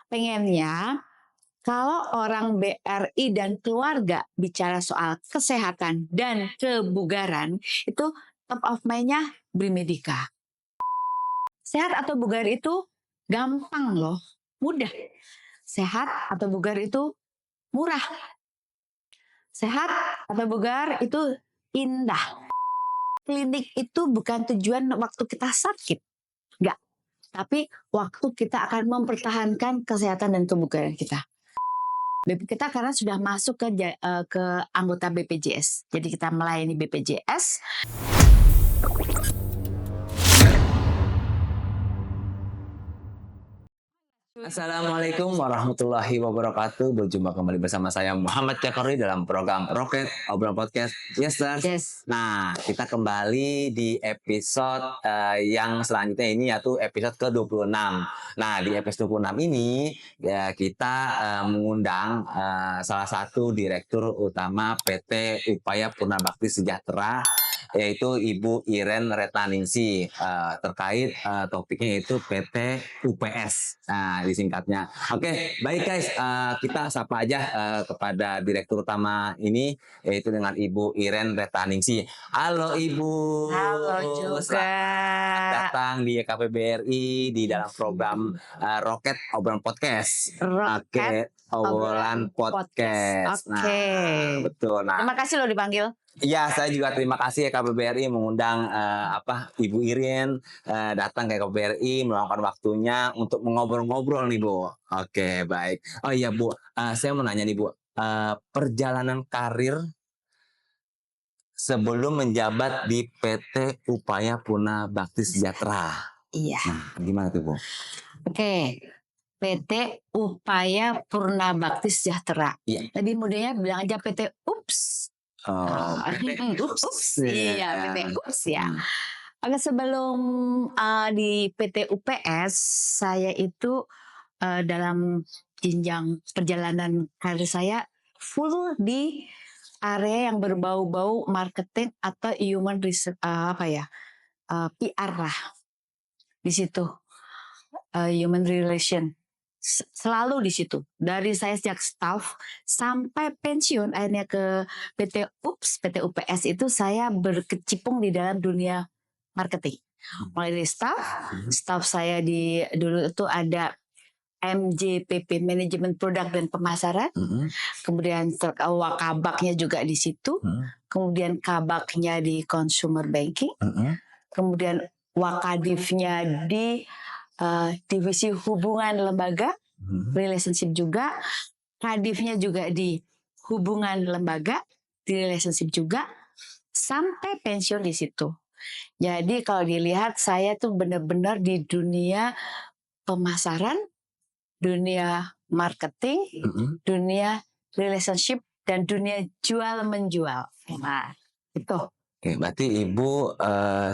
Pengennya kalau orang BRI dan keluarga bicara soal kesehatan dan kebugaran, itu top of mind-nya Brimedika. Sehat atau bugar itu gampang loh, mudah. Sehat atau bugar itu murah. Sehat atau bugar itu indah. Klinik itu bukan tujuan waktu kita sakit, enggak. Tapi waktu kita akan mempertahankan kesehatan dan kebugaran kita. Kita karena sudah masuk ke anggota BPJS. Jadi kita melayani BPJS. Assalamualaikum warahmatullahi wabarakatuh. Berjumpa kembali bersama saya Muhammad Cakori dalam program Rocket Obrolan Podcast. Yes, Stars. Yes. Nah, kita kembali di episode yang selanjutnya ini yaitu episode ke-26. Nah, di episode 26 ini ya kita mengundang salah satu direktur utama PT Upaya Purnabakti Sejahtera, yaitu Ibu Iren Retnaningsih, terkait topiknya itu PT UPS. Nah, disingkatnya. Oke, baik guys, kita sapa aja kepada direktur utama ini, yaitu dengan Ibu Iren Retnaningsih. Halo Ibu. Halo juga. Selamat datang di KPBRI di dalam program Rocket Obrolan Podcast. Rocket Obrolan Podcast. Oke. Nah, betul. Nah, terima kasih loh dipanggil. Iya, saya juga terima kasih ya KBRI mengundang Ibu Iren datang ke KBRI, meluangkan waktunya untuk mengobrol-ngobrol nih Bu. Oke, baik. Oh iya Bu, saya mau nanya nih Bu, perjalanan karir sebelum menjabat di PT Upaya Purnabakti Sejahtera. Iya. Nah, gimana tuh Bu? Oke. PT Upaya Purnabakti Sejahtera. Iya. Lebih mudahnya bilang aja PT UPS. PT UPS. Iya, PT UPS ya. Oke, sebelum di PT UPS, saya itu dalam jenjang perjalanan karir saya full di area yang berbau-bau marketing atau human research, PR lah di situ, human relation. Selalu di situ. Dari saya sejak staff sampai pensiun akhirnya ke PT UPS, PT UPS itu saya berkecimpung di dalam dunia marketing. Mulai dari staff saya dulu itu ada MJPP, Manajemen Produk dan Pemasaran. Kemudian kabaknya juga di situ. Kemudian kabaknya di Consumer Banking. Kemudian wakadifnya di divisi hubungan lembaga, relationship juga. Kadifnya juga di hubungan lembaga, di relationship juga. Sampai pensiun di situ. Jadi kalau dilihat saya tuh benar-benar di dunia pemasaran, dunia marketing, dunia relationship, dan dunia jual menjual. Nah, itu. Oke, berarti Ibu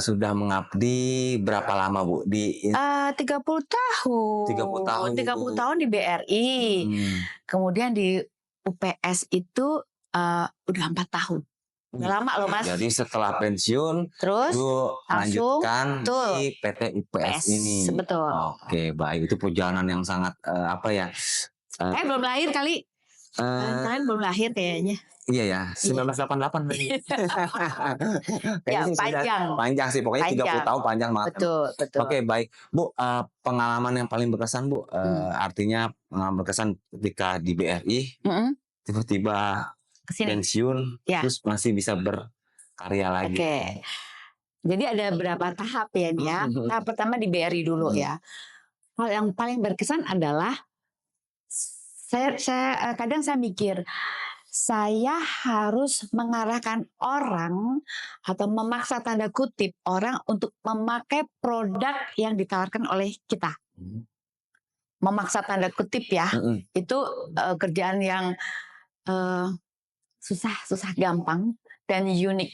sudah mengabdi berapa lama Bu di 30 tahun. 30 tahun di BRI. Kemudian di UPS itu udah 4 tahun. Udah lama loh Mas. Jadi setelah pensiun terus lanjutkan di PT UPS ini. Betul. Oke, baik. Itu perjalanan yang sangat belum lahir kali. Kalian belum lahir kayaknya. Iya ya, 1988 berarti. Ya, panjang sih, pokoknya 30 tahun panjang banget. Betul. Oke, baik. Bu, pengalaman yang paling berkesan Bu, artinya pengalaman berkesan ketika di BRI, tiba-tiba pensiun, terus masih bisa berkarya lagi. Oke. Jadi ada berapa tahap ya nih ya. Tahap pertama di BRI dulu ya. Hal yang paling berkesan adalah kadang saya mikir saya harus mengarahkan orang atau memaksa tanda kutip orang untuk memakai produk yang ditawarkan oleh kita. Memaksa tanda kutip ya. Itu kerjaan yang susah gampang dan unik.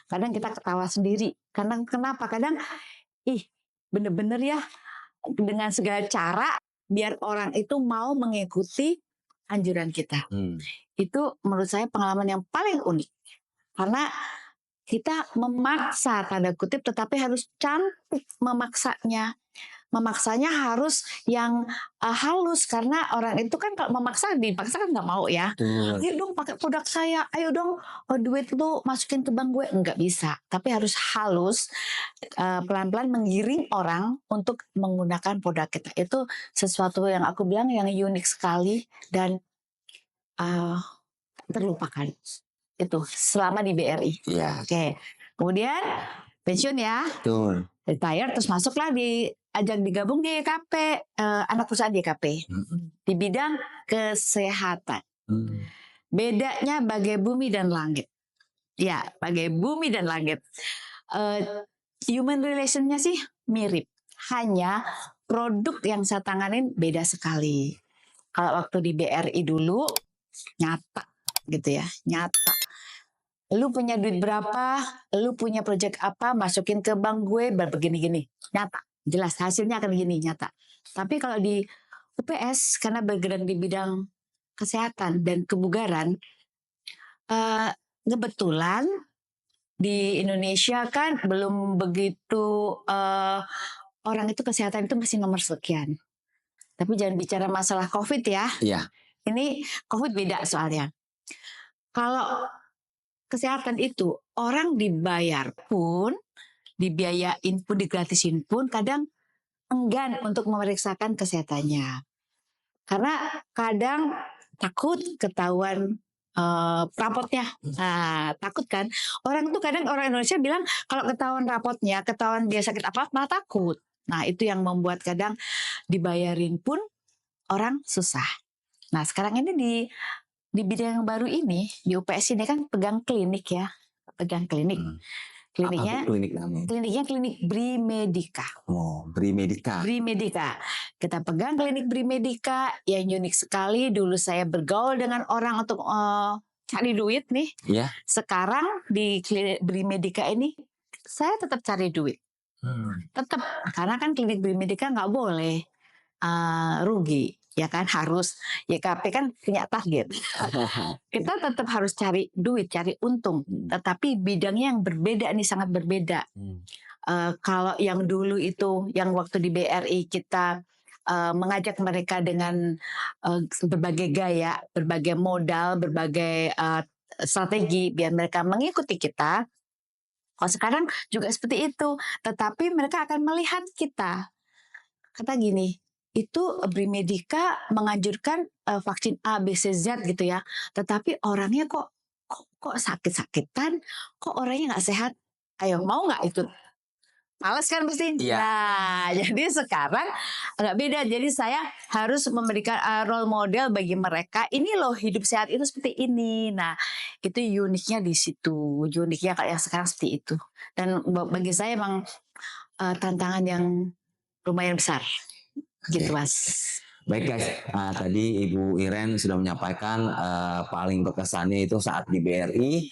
Kadang kita ketawa sendiri. Kenapa? Kadang bener-bener ya dengan segala cara biar orang itu mau mengikuti anjuran kita. Itu menurut saya pengalaman yang paling unik. Karena kita memaksa tanda kutip tetapi harus cantik memaksanya. memaksanya harus yang halus, karena orang itu kan kalau dipaksa kan nggak mau ya. Betul. Ayo dong pakai produk saya, ayo dong duit lu masukin ke bank gue, nggak bisa. Tapi harus halus, pelan-pelan menggiring orang untuk menggunakan produk kita. Itu sesuatu yang aku bilang yang unik sekali dan uh, terlupakan. Itu selama di BRI. Iya. Oke. Kemudian pensiun ya, Betul. retire, terus masuklah ajak digabung di YKP, anak perusahaan YKP di bidang kesehatan. Bedanya bagai bumi dan langit. Ya, bagai bumi dan langit. Human relationnya sih mirip, hanya produk yang saya tanganin beda sekali. Kalau waktu di BRI dulu nyata gitu ya, nyata. Lu punya duit berapa, lu punya project apa, masukin ke bank gue begini-gini, nyata, jelas hasilnya akan gini, nyata. Tapi kalau di UPS karena bergerak di bidang kesehatan dan kebugaran, kebetulan di Indonesia kan belum begitu, orang itu kesehatan itu masih nomor sekian. Tapi jangan bicara masalah COVID ya. Iya. Ini COVID beda soalnya. Kalau kesehatan itu orang dibayar pun, dibiayain pun, digratisin pun kadang enggan untuk memeriksakan kesehatannya. Karena kadang takut ketahuan rapotnya. Nah, takut kan? Orang tuh kadang orang Indonesia bilang kalau ketahuan rapotnya, ketahuan dia sakit apa, malah takut. Nah, itu yang membuat kadang dibayarin pun orang susah. Nah, sekarang ini di bidang yang baru ini, di UPS ini kan pegang klinik ya. Pegang klinik. Kliniknya, apa klinik namanya? Kliniknya klinik Brimedica. Oh, Brimedica. Brimedica. Kita pegang klinik Brimedica yang unik sekali. Dulu saya bergaul dengan orang untuk cari duit nih. Iya. Sekarang di klinik Brimedica ini saya tetap cari duit. Tetap, karena kan klinik Brimedica nggak boleh rugi, ya kan, harus YKP kan punya target. Kita tetap harus cari duit, cari untung, tetapi bidangnya yang berbeda nih, sangat berbeda. Kalau yang dulu itu, yang waktu di BRI kita mengajak mereka dengan berbagai gaya, berbagai modal, berbagai strategi biar mereka mengikuti kita. Kalau sekarang juga seperti itu, tetapi mereka akan melihat kita. Kata gini, itu Brimedica menganjurkan vaksin A, B, C, Z gitu ya. Tetapi orangnya kok sakit-sakitan, kok orangnya nggak sehat. Ayo, mau nggak ikut? Males kan pasti. Iya. Nah, jadi sekarang agak beda. Jadi saya harus memberikan role model bagi mereka. Ini loh, hidup sehat itu seperti ini. Nah, itu uniknya di situ. Uniknya kayak sekarang seperti itu. Dan bagi saya emang tantangan yang lumayan besar. Gitu, Mas. Baik guys, tadi Ibu Iren sudah menyampaikan paling berkesannya itu saat di BRI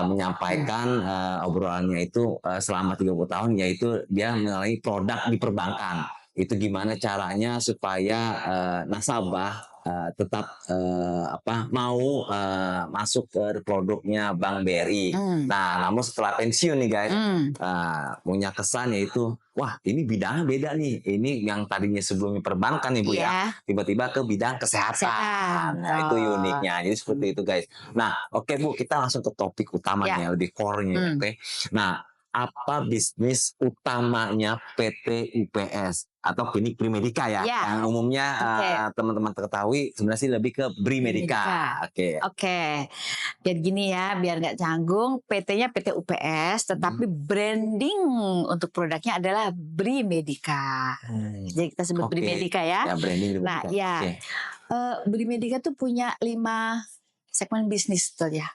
menyampaikan obrolannya itu selama 30 tahun, yaitu dia mengenai produk di perbankan. Itu gimana caranya supaya nasabah tetap mau masuk ke produknya Bank BRI. Nah, namun setelah pensiun nih guys, punya kesan yaitu, wah ini bidangnya beda nih. Ini yang tadinya sebelumnya perbankan nih Bu ya, tiba-tiba ke bidang kesehatan. Nah, itu uniknya. Jadi seperti itu guys. Nah, oke Bu, kita langsung ke topik utamanya, lebih core-nya. Oke. Nah, apa bisnis utamanya PT UPS atau klinik Brimedica ya? Yang umumnya teman-teman ketahui sebenarnya sih lebih ke Brimedica. Oke. Jadi gini ya, biar nggak canggung, PT-nya PT UPS, tetapi branding untuk produknya adalah Brimedica. Jadi kita sebut Brimedica ya. Branding Nah, ya. Brimedica tuh punya 5 segmen bisnis tuh ya.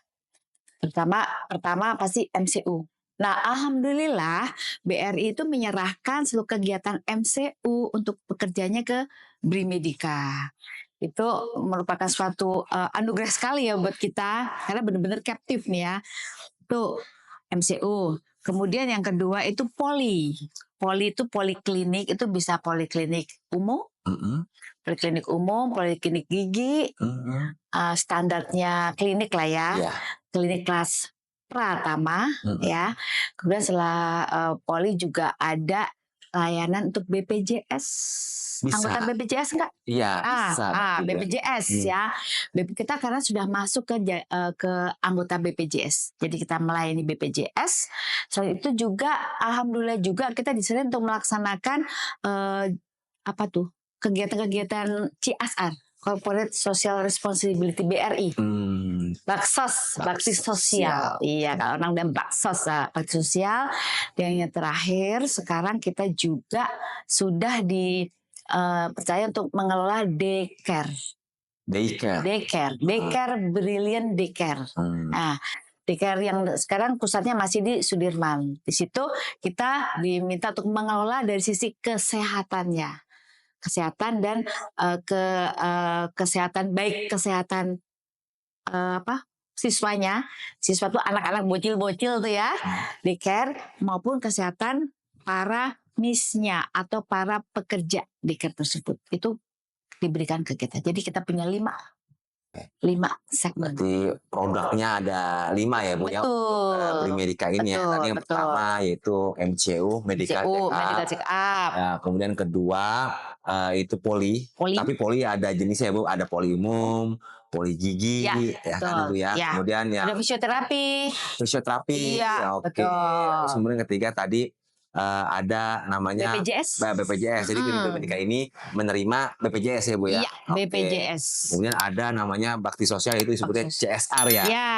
Pertama pasti MCU. Nah, alhamdulillah BRI itu menyerahkan seluruh kegiatan MCU untuk bekerjanya ke Brimedica. Itu merupakan suatu anugerah sekali ya buat kita, karena benar-benar captive nih ya. Itu MCU. Kemudian yang kedua itu poli. Poli itu poliklinik, itu bisa poliklinik umum, poliklinik umum, poliklinik gigi, standarnya klinik lah ya. Klinik kelas Pratama ya. Kemudian setelah poli juga ada layanan untuk BPJS. Bisa. Anggota BPJS enggak? Iya, bisa berarti ya. BPJS ya. Kita karena sudah masuk ke anggota BPJS. Jadi kita melayani BPJS. Selain itu juga alhamdulillah juga kita disediakan untuk melaksanakan apa tuh? Kegiatan-kegiatan CSR. Corporate Social Responsibility BRI. Baksos, bakti sosial. Iya, kalau orang bilang baksos, bakti sosial. Dan yang terakhir, sekarang kita juga sudah dipercaya untuk mengelola daycare. Daycare, Brilliant Daycare. Nah, daycare yang sekarang pusatnya masih di Sudirman. Di situ kita diminta untuk mengelola dari sisi kesehatannya. Kesehatan dan kesehatan baik kesehatan siswanya, siswa tuh anak-anak bocil-bocil tuh ya, daycare maupun kesehatan para misnya atau para pekerja daycare tersebut itu diberikan ke kita. Jadi kita punya 5 segmen. Berarti produknya ada 5 ya Bu ya. Brimedica ini ya. Tadi yang pertama yaitu MCU Medical Check Up. Ya, kemudian kedua itu poli. Tapi poli ada jenisnya ya Bu. Ada poli umum, poli gigi, ya kan Bu ya. Kemudian ya ada fisioterapi. Iya, oke. Terus kemudian ketiga tadi ada namanya BPJS. Jadi Brimedica ini menerima BPJS ya Bu ya. Iya, BPJS. Kemudian ada namanya bakti sosial itu disebutnya CSR ya. Ya,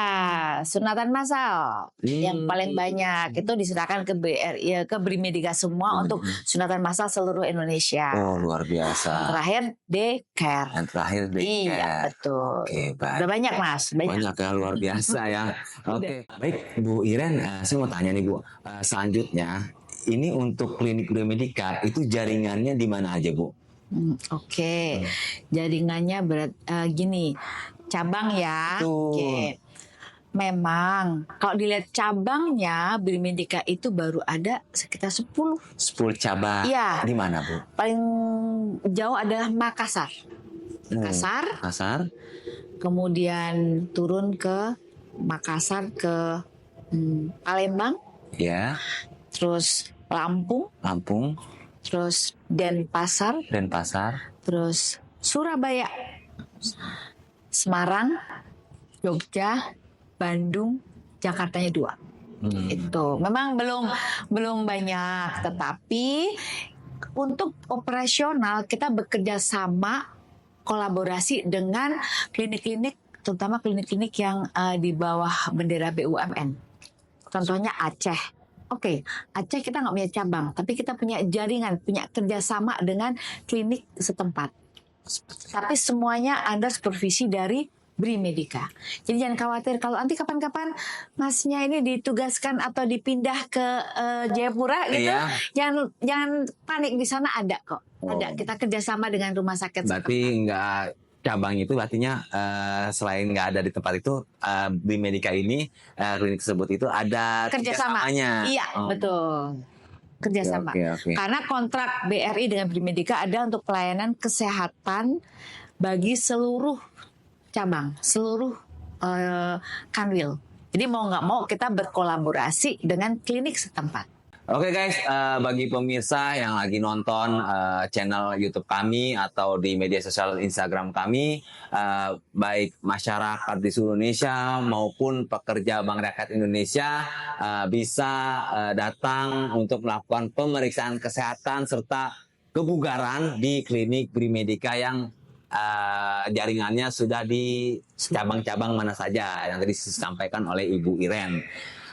sunatan massal yang paling banyak itu diserahkan ke BRI, ke Brimedica semua untuk sunatan massal seluruh Indonesia. Oh, luar biasa. Terakhir daycare. Yang terakhir daycare. Iya, betul. Oke, baik. Udah banyak Mas, banyak ya, luar biasa ya. Oke, baik Bu Iren, saya mau tanya nih Bu, selanjutnya ini untuk klinik Brimedica itu jaringannya di mana aja Bu? Oke. Jaringannya gini, cabang ya. Oke. Memang kalau dilihat cabangnya Brimedica itu baru ada sekitar 10 cabang. Iya. Di mana Bu? Paling jauh adalah Makassar. Kemudian turun ke Makassar ke Palembang. Ya. Terus Lampung, terus Denpasar, terus Surabaya, Semarang, Jogja, Bandung, Jakartanya 2. Itu memang belum banyak, tetapi untuk operasional kita bekerja sama kolaborasi dengan klinik-klinik, terutama klinik-klinik yang di bawah bendera BUMN. Contohnya Aceh. Oke, Aceh kita nggak punya cabang, tapi kita punya jaringan, punya kerjasama dengan klinik setempat. Tapi semuanya under supervisi dari Brimedica. Jadi jangan khawatir kalau nanti kapan-kapan masnya ini ditugaskan atau dipindah ke Jayapura gitu, jangan panik, di sana ada kok. Ada, kita kerjasama dengan rumah sakit. Berarti nggak cabang itu artinya selain nggak ada di tempat itu Brimedica ini klinik tersebut itu ada kerjasamanya. Iya, betul. Kerjasama. Okay. Karena kontrak BRI dengan Brimedica ada untuk pelayanan kesehatan bagi seluruh cabang, seluruh kanwil. Jadi mau nggak mau kita berkolaborasi dengan klinik setempat. Oke guys, bagi pemirsa yang lagi nonton channel YouTube kami atau di media sosial Instagram kami, baik masyarakat di seluruh Indonesia maupun pekerja Bank Rakyat Indonesia bisa datang untuk melakukan pemeriksaan kesehatan serta kebugaran di klinik Brimedica yang jaringannya sudah di cabang-cabang mana saja yang tadi disampaikan oleh Ibu Iren.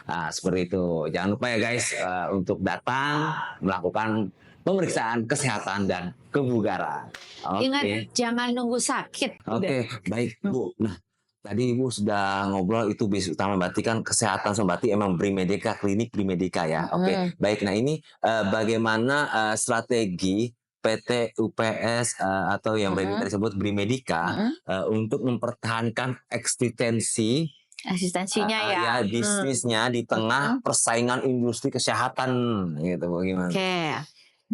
Nah, seperti itu. Jangan lupa ya guys untuk datang melakukan pemeriksaan kesehatan dan kebugaran. Ingat jangan nunggu sakit. Oke, baik Bu. Nah, tadi Ibu sudah ngobrol itu basic utama berarti kan kesehatan, berarti emang Brimedica, klinik Brimedica ya. Oke, baik. Nah ini bagaimana strategi PT UPS atau yang disebut Brimedica untuk mempertahankan asistensinya ya bisnisnya di tengah persaingan industri kesehatan gitu bagaimana? Oke.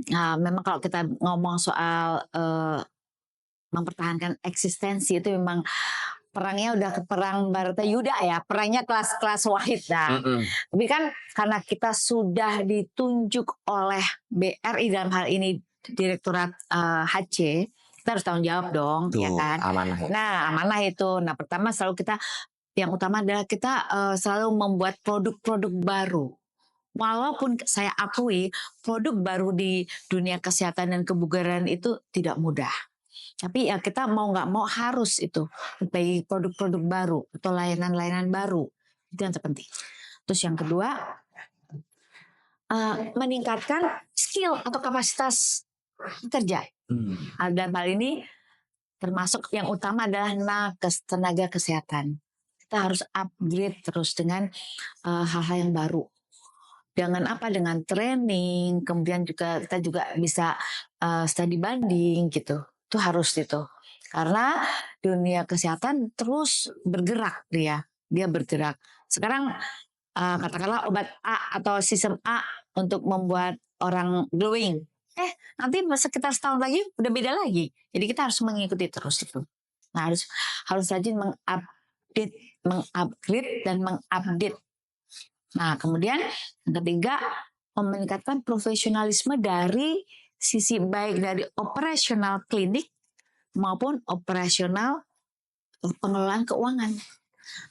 Nah, memang kalau kita ngomong soal mempertahankan eksistensi itu memang perangnya udah ke perang Baratayuda ya, perangnya kelas-kelas wahid. Nah, tapi kan karena kita sudah ditunjuk oleh BRI dalam hal ini Direktorat HC, kita harus tanggung jawab dong, ya Tuh, kan? amanah ya. Nah, amanah itu. Nah, pertama selalu kita, yang utama adalah kita selalu membuat produk-produk baru. Walaupun saya akui produk baru di dunia kesehatan dan kebugaran itu tidak mudah. Tapi ya kita mau nggak mau harus itu bagi produk-produk baru atau layanan-layanan baru. Itu yang terpenting. Terus yang kedua, meningkatkan skill atau kapasitas kerja. Dalam hal ini termasuk yang utama adalah nakes, tenaga kesehatan. Kita harus upgrade terus dengan hal-hal yang baru. Dengan apa? Dengan training, kemudian juga kita juga bisa studi banding gitu. Itu harus itu. Karena dunia kesehatan terus bergerak dia bergerak. Sekarang katakanlah obat A atau sistem A untuk membuat orang glowing. Nanti sekitar setahun lagi udah beda lagi. Jadi kita harus mengikuti terus itu. Nah, harus rajin mengupdate, mengupgrade dan mengupdate. Nah, kemudian yang ketiga, meningkatkan profesionalisme dari sisi baik dari operasional klinik maupun operasional pengelolaan keuangan.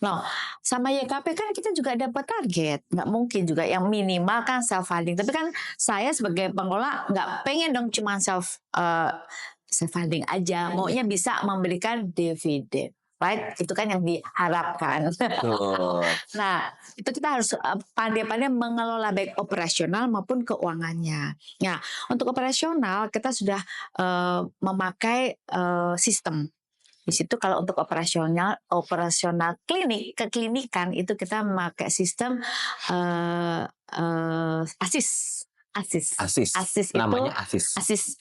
Loh, sama YKP kan kita juga dapat target. Nggak mungkin juga yang minimal kan self funding. Tapi kan saya sebagai pengelola nggak pengen dong cuma self funding aja. Maunya bisa memberikan dividen. Right? Itu kan yang diharapkan. Nah, itu kita harus pandai-pandai mengelola baik operasional maupun keuangannya. Nah, untuk operasional kita sudah memakai sistem. Di situ kalau untuk operasional keklinikan itu kita memakai sistem ASIS Namanya itu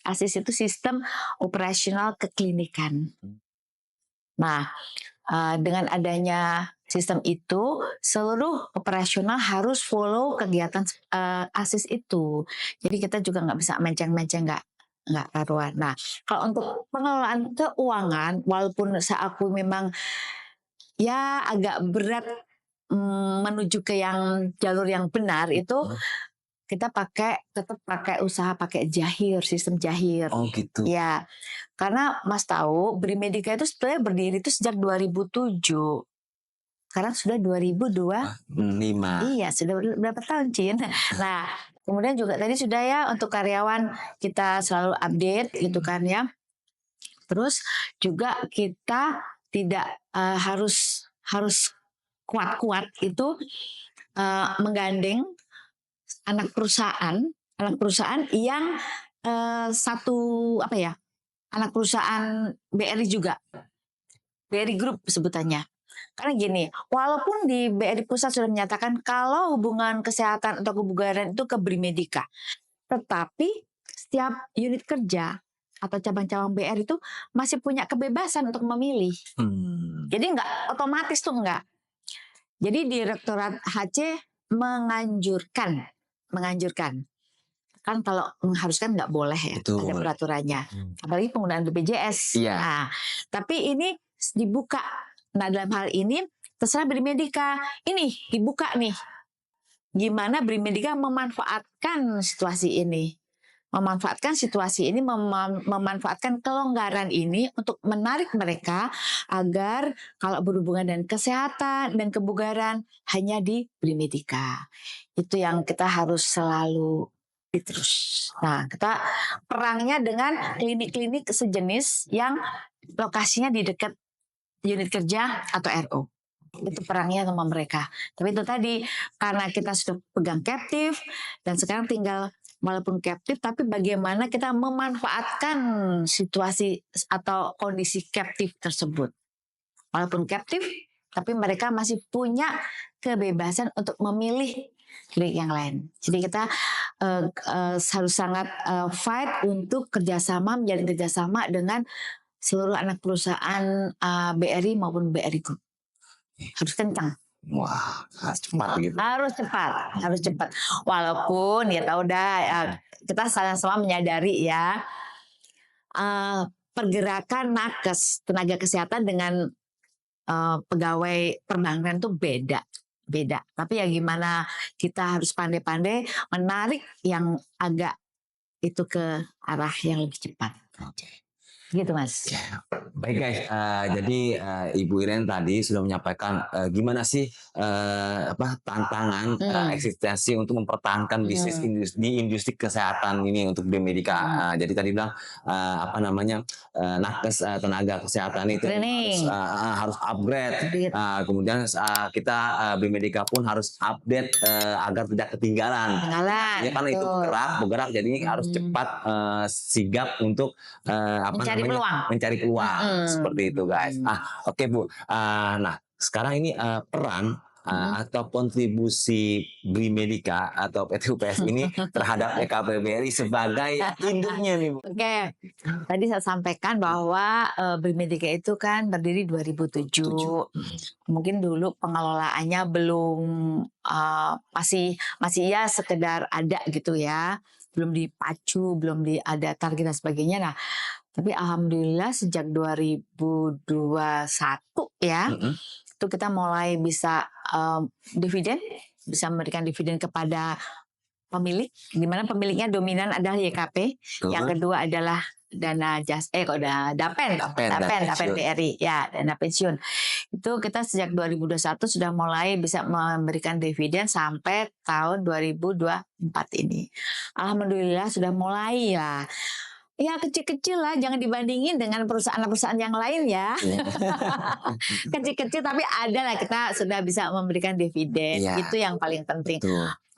ASIS itu sistem operasional keklinikan. Nah, dengan adanya sistem itu seluruh operasional harus follow kegiatan ASIS itu. Jadi kita juga nggak bisa menceng-menceng, nggak karuan. Nah, kalau untuk pengelolaan keuangan, walaupun saya akui memang ya agak berat menuju ke yang jalur yang benar itu, kita tetap pakai sistem jahir. Oh gitu. Ya, karena Mas tahu Brimedica itu sebenarnya berdiri itu sejak 2007. Sekarang sudah 2025. Iya, sudah berapa tahun, Cin? Nah, kemudian juga tadi sudah ya untuk karyawan kita selalu update gitu kan ya. Terus juga kita tidak harus kuat-kuat itu menggandeng anak perusahaan yang anak perusahaan BRI juga, BRI Group sebutannya. Karena gini, walaupun di BRI Pusat sudah menyatakan kalau hubungan kesehatan atau kebugaran itu ke Brimedica, tetapi setiap unit kerja atau cabang-cabang BRI itu masih punya kebebasan untuk memilih. Jadi nggak otomatis tuh enggak. Jadi Direktorat HC menganjurkan. Kan kalau mengharuskan nggak boleh ya, ada peraturannya. Apalagi penggunaan BPJS. Iya. Nah, tapi ini dibuka. Nah, dalam hal ini terserah Brimedica. Ini dibuka nih. Gimana Brimedica memanfaatkan situasi ini. Memanfaatkan kelonggaran ini untuk menarik mereka agar kalau berhubungan dengan kesehatan dan kebugaran hanya di Brimedica. Itu yang kita harus selalu terus. Nah, kita perangnya dengan klinik-klinik sejenis yang lokasinya di dekat unit kerja atau RO. Itu perangnya sama mereka. Tapi itu tadi karena kita sudah pegang captive dan sekarang tinggal walaupun captive tapi bagaimana kita memanfaatkan situasi atau kondisi captive tersebut. Walaupun captive tapi mereka masih punya kebebasan untuk memilih klinik yang lain. Jadi kita harus sangat fight untuk menjalin kerjasama dengan seluruh anak perusahaan BRI maupun BRI Group. Harus kencang. Wah, harus cepat gitu. Harus cepat. Walaupun ya tahu dah, kita sama-sama menyadari ya pergerakan nakes tenaga kesehatan dengan pegawai perbankan tuh beda. Tapi ya gimana kita harus pandai-pandai menarik yang agak itu ke arah yang lebih cepat. Oke. Gitu Mas. Ya, baik guys. Jadi Ibu Iren tadi sudah menyampaikan gimana sih tantangan eksistensi untuk mempertahankan bisnis di industri kesehatan ini untuk biomedika. Jadi tadi bilang nakes tenaga kesehatan itu Training. harus upgrade. Kemudian kita biomedika pun harus update agar tidak ketinggalan. Ya karena itu bergerak, jadi harus cepat sigap untuk mencari peluang seperti itu guys. Oke Bu. Nah sekarang ini peran atau kontribusi Brimedica atau PT UPS ini terhadap EKPBRI sebagai induknya nih Bu. Oke. Tadi saya sampaikan bahwa Brimedica itu kan berdiri 2007. Mungkin dulu pengelolaannya belum masih ya sekedar ada gitu ya. Belum dipacu, belum ada target dan sebagainya. Nah, tapi alhamdulillah sejak 2021 ya, itu kita mulai bisa dividen, bisa memberikan dividen kepada pemilik, di mana pemiliknya dominan adalah YKP, yang kedua adalah dana Dapen BRI, ya dana pensiun. Itu kita sejak 2021 sudah mulai bisa memberikan dividen sampai tahun 2024 ini. Alhamdulillah sudah mulai ya. Ya kecil-kecil lah, jangan dibandingin dengan perusahaan-perusahaan yang lain ya. Kecil-kecil tapi ada lah, kita sudah bisa memberikan dividen. Itu yang paling penting.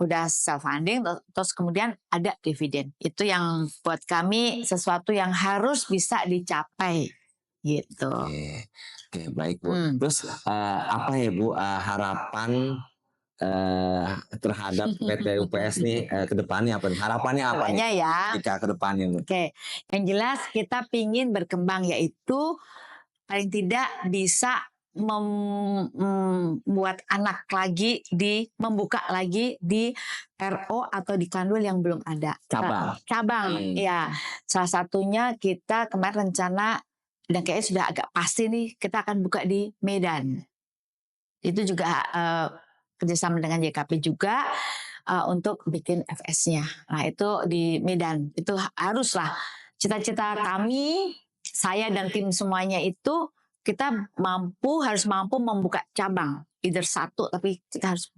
Udah self funding, terus kemudian ada dividen. Itu yang buat kami sesuatu yang harus bisa dicapai gitu. Oke, baik Bu. Terus apa ya Bu harapan terhadap PT UPS nih ke depannya apa nih? Harapannya apa nih? Ya. Jika ke depannya. Oke, yang jelas kita pingin berkembang, yaitu paling tidak bisa membuat anak lagi membuka lagi di RO atau di Kanwil yang belum ada. Cabang. Ya, salah satunya kita kemarin rencana dan kayaknya sudah agak pasti nih, kita akan buka di Medan. Itu juga kerjasama dengan YKP juga untuk bikin FS-nya. Nah itu di Medan, itu haruslah cita-cita kami, saya dan tim semuanya itu kita harus mampu membuka cabang, either satu tapi kita harus.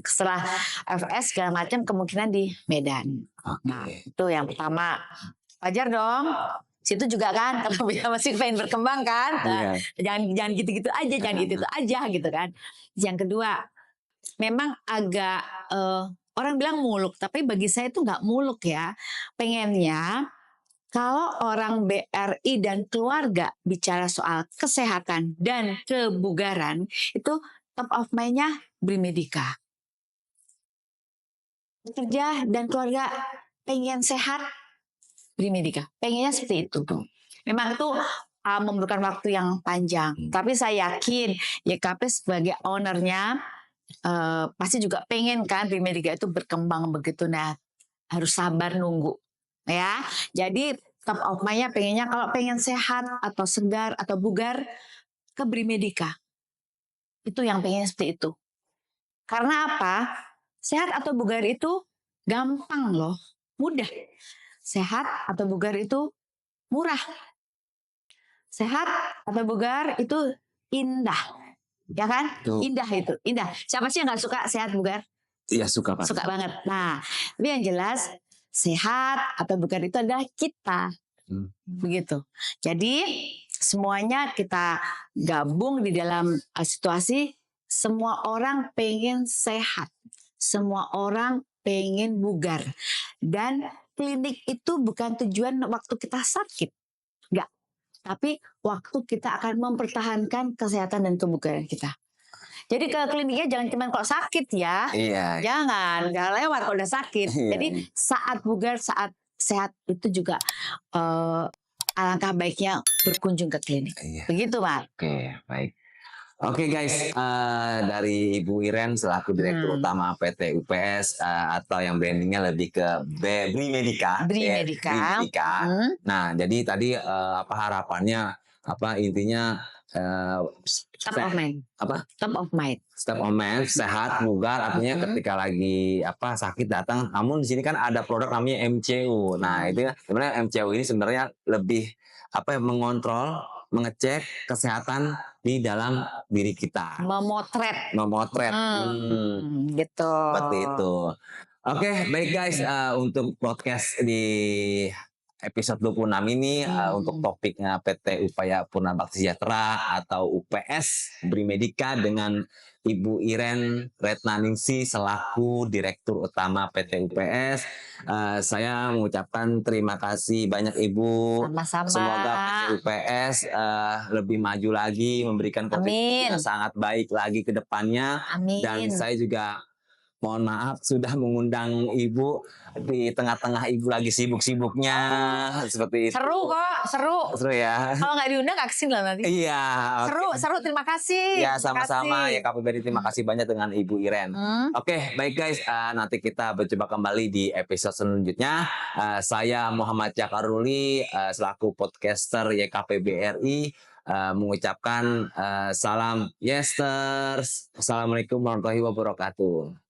Setelah FS segala macam kemungkinan di Medan. Nah itu yang pertama. Wajar dong. Situ juga kan kalau kita masih pengen berkembang kan, jangan gitu-gitu aja, jangan gitu aja gitu kan. Yang kedua, memang agak orang bilang muluk, tapi bagi saya itu nggak muluk ya. Pengennya kalau orang BRI dan keluarga bicara soal kesehatan dan kebugaran, itu top of mind-nya Brimedica. Bekerja dan keluarga pengen sehat, Brimedica. Pengennya seperti itu. Memang itu memerlukan waktu yang panjang. Tapi saya yakin YKP sebagai ownernya pasti juga pengen kan Brimedica itu berkembang begitu. Nah harus sabar nunggu ya. Jadi top of mind-nya pengennya kalau pengen sehat atau segar atau bugar ke Brimedica. Itu yang pengen seperti itu. Karena apa? Sehat atau bugar itu gampang loh, mudah. Sehat atau bugar itu murah. Sehat atau bugar itu indah. Ya kan? Indah itu, indah. Siapa sih yang gak suka sehat bugar? Iya suka Pak. Suka banget. Nah, tapi yang jelas sehat atau bugar itu adalah kita. Begitu. Jadi semuanya kita gabung di dalam situasi semua orang pengen sehat. Semua orang pengen bugar. Dan klinik itu bukan tujuan waktu kita sakit. Enggak. Tapi waktu kita akan mempertahankan kesehatan dan kebugaran kita. Jadi ke kliniknya jangan cuma kalau sakit ya. Jangan lewat kalau udah sakit. Jadi saat bugar, saat sehat itu juga alangkah baiknya berkunjung ke klinik. Begitu Pak. Oke, baik. Oke guys, dari Ibu Iren selaku Direktur Utama PT UPS atau yang brandingnya lebih ke Brimedica. Brimedica. Nah, jadi tadi apa harapannya apa intinya Top of mind. apa Top of mind. step of mind sehat bugar artinya ketika lagi sakit datang. Namun di sini kan ada produk namanya MCU. Nah itu sebenarnya MCU ini sebenarnya lebih mengontrol, mengecek kesehatan di dalam diri kita, Memotret. Gitu. seperti itu. Oke, baik guys, untuk podcast di episode 26 ini untuk topiknya PT Upaya Purna Bakti Sejahtera atau UPS Brimedika dengan Ibu Iren Retnaningsih selaku Direktur Utama PT UPS. Saya mengucapkan terima kasih banyak Ibu. Sama-sama. Semoga PT UPS lebih maju lagi, memberikan kontribusi yang sangat baik lagi ke depannya. Amin. Dan saya juga mohon maaf sudah mengundang Ibu di tengah-tengah Ibu lagi sibuk-sibuknya seperti itu. Seru kok, seru. Seru ya. Kalau nggak diundang nggak kesini loh nanti. Iya. Seru. Terima kasih. Ya sama-sama ya KPBD, terima kasih banyak dengan Ibu Iren. Oke, baik guys, nanti kita berjumpa kembali di episode selanjutnya. Saya Muhammad Jakaruli selaku podcaster YKPBRI mengucapkan salam Yesters. Assalamualaikum warahmatullahi wabarakatuh.